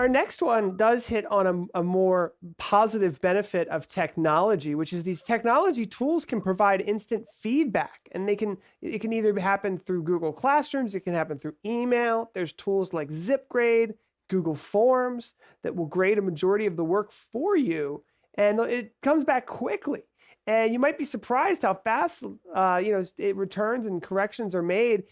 our next one does hit on a more positive benefit of technology, which is these technology tools can provide instant feedback, and it can either happen through Google Classrooms, it can happen through email. There's tools like ZipGrade, Google Forms that will grade a majority of the work for you, and it comes back quickly. And you might be surprised how fast it returns and corrections are made.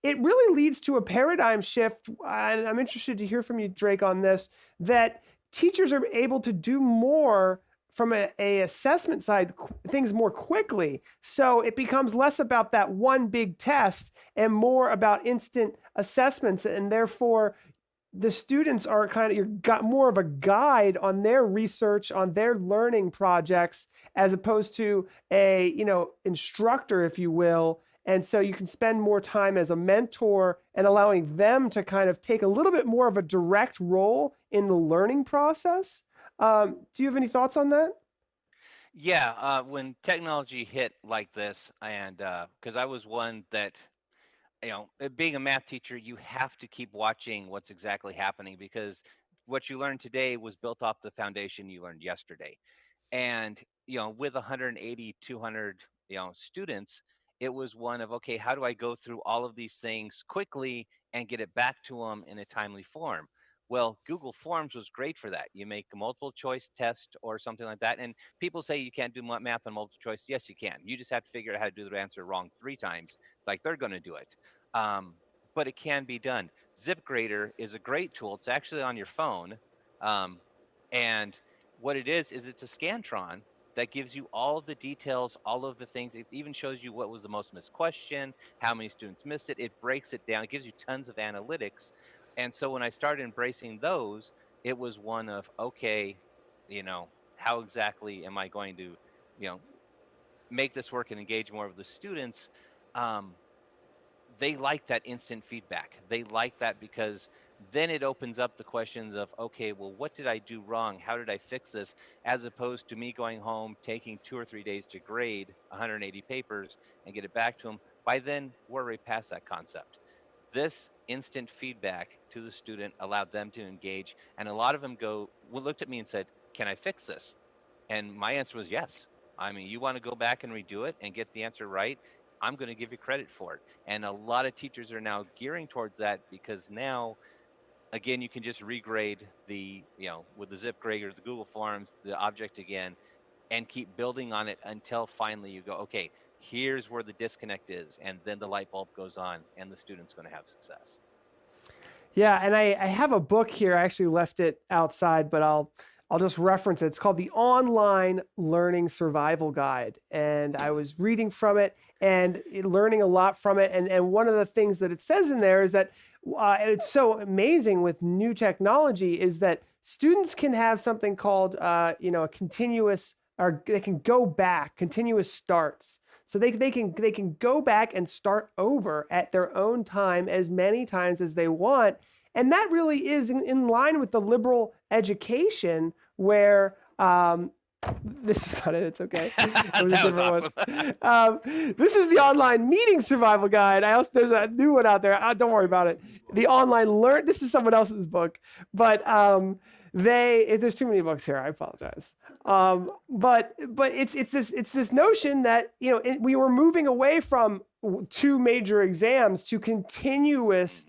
It really leads to a paradigm shift, and I'm interested to hear from you, Drake, on this, that teachers are able to do more from a assessment side, things more quickly. So it becomes less about that one big test and more about instant assessments, and therefore the students are you've got more of a guide on their research, on their learning projects, as opposed to a, instructor, if you will. And so you can spend more time as a mentor and allowing them to kind of take a little bit more of a direct role in the learning process. Do you have any thoughts on that? Yeah, when technology hit like this, and because I was one that, being a math teacher, you have to keep watching what's exactly happening, because what you learned today was built off the foundation you learned yesterday. And with 180, 200 students, it was one of, okay, how do I go through all of these things quickly and get it back to them in a timely form? Well, Google Forms was great for that. You make a multiple choice test or something like that, and people say you can't do math on multiple choice. Yes, you can. You just have to figure out how to do the answer wrong 3 times, like they're going to do it. um, but it can be done. ZipGrader is a great tool. It's actually on your phone. um, and what it is it's a Scantron that gives you all of the details, all of the things. It even shows you what was the most missed question, how many students missed it. It breaks it down. It gives you tons of analytics. And so when I started embracing those, it was one of, okay, you know, how exactly am I going to, you know, make this work and engage more with the students? Um, they like that instant feedback. They like that because then it opens up the questions of, okay, well, what did I do wrong? How did I fix this? As opposed to me going home, taking 2 or 3 days to grade 180 papers and get it back to them. By then, we're already past that concept. This instant feedback to the student allowed them to engage. And a lot of them looked at me and said, can I fix this? And my answer was yes. I mean, you want to go back and redo it and get the answer right? I'm going to give you credit for it. And a lot of teachers are now gearing towards that, because now, again, you can just regrade with the zip grade or the Google Forms, the object again, and keep building on it until finally you go, okay, here's where the disconnect is. And then the light bulb goes on and the student's going to have success. Yeah, and I have a book here. I actually left it outside, but I'll just reference it. It's called The Online Learning Survival Guide. And I was reading from it and learning a lot from it. And one of the things that it says in there is that it's so amazing with new technology is that students can have something called, a continuous, or they can go back, continuous starts. So they can go back and start over at their own time as many times as they want. And that really is in line with the liberal education where this is not it. It's okay. It was a different one. This is the Online Meeting Survival Guide. There's a new one out there. Don't worry about it. The Online This is someone else's book, but there's too many books here. I apologize. But it's this notion that we were moving away from 2 major exams to continuous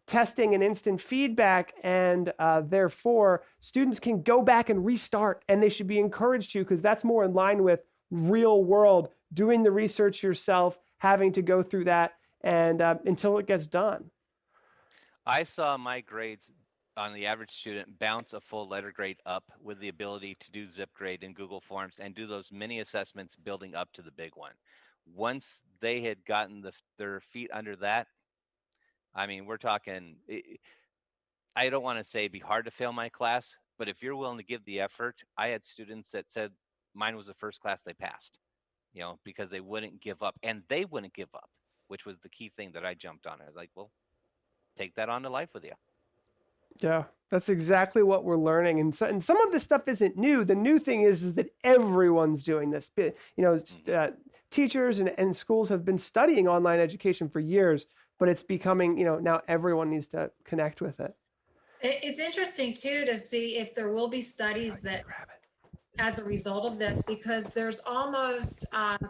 testing and instant feedback, and therefore students can go back and restart, and they should be encouraged to, because that's more in line with real world, doing the research yourself, having to go through that and until it gets done. I saw my grades on the average student bounce a full letter grade up with the ability to do zip grade in Google Forms and do those mini assessments building up to the big one. Once they had gotten their feet under that, I mean, we're talking, I don't want to say it'd be hard to fail my class, but if you're willing to give the effort, I had students that said mine was the first class they passed, because they wouldn't give up, and they wouldn't give up, which was the key thing that I jumped on. I was like, well, take that on to life with you. Yeah, that's exactly what we're learning. And some of this stuff isn't new. The new thing is that everyone's doing this. Teachers and schools have been studying online education for years, but it's becoming, now everyone needs to connect with it. It's interesting too to see if there will be studies that Grab it. as a result of this, because there's almost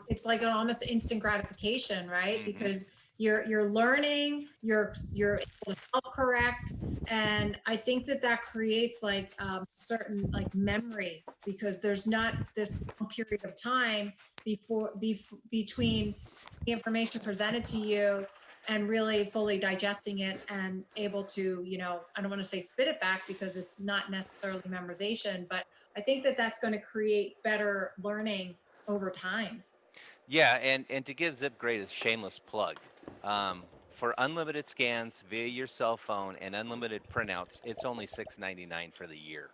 it's like an almost instant gratification, right? Because you're learning, you're able to self-correct, and I think that creates like certain like memory, because there's not this long period of time between the information presented to you and really fully digesting it and able to, I don't want to say spit it back because it's not necessarily memorization, but I think that that's going to create better learning over time. Yeah, and to give ZipGrade a shameless plug, for unlimited scans via your cell phone and unlimited printouts, it's only $6.99 for the year.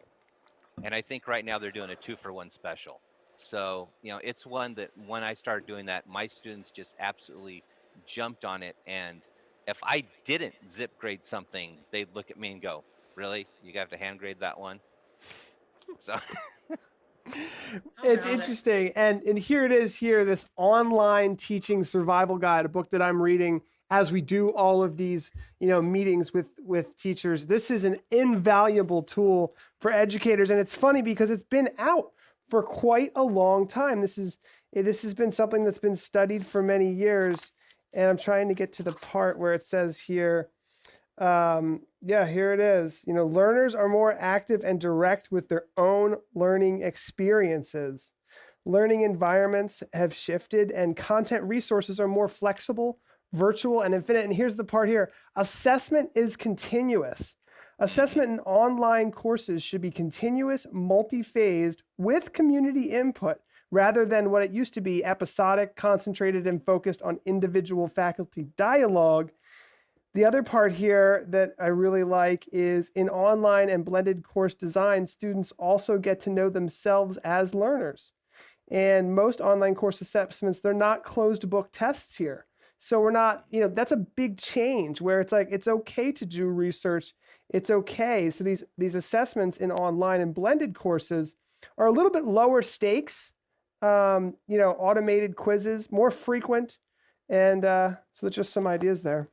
And I think right now they're doing a 2-for-1 special. So, it's one that when I started doing that, my students just absolutely jumped on it. And if I didn't zip grade something, they'd look at me and go, "Really? You have to hand grade that one?" So It's interesting. And here it is here, this online teaching survival guide, a book that I'm reading as we do all of these, meetings with teachers. This is an invaluable tool for educators. And it's funny because it's been out for quite a long time. This has been something that's been studied for many years. And I'm trying to get to the part where it says here, here it is. Learners are more active and direct with their own learning experiences. Learning environments have shifted and content resources are more flexible, virtual, and infinite. And here's the part here. Assessment is continuous. Assessment in online courses should be continuous, multi-phased, with community input, rather than what it used to be, episodic, concentrated, and focused on individual faculty dialogue. The other part here that I really like is in online and blended course design, students also get to know themselves as learners. And most online course assessments, they're not closed book tests here. So we're not, that's a big change where it's like, it's okay to do research. It's okay. So these assessments in online and blended courses are a little bit lower stakes, automated quizzes, more frequent. And so that's just some ideas there.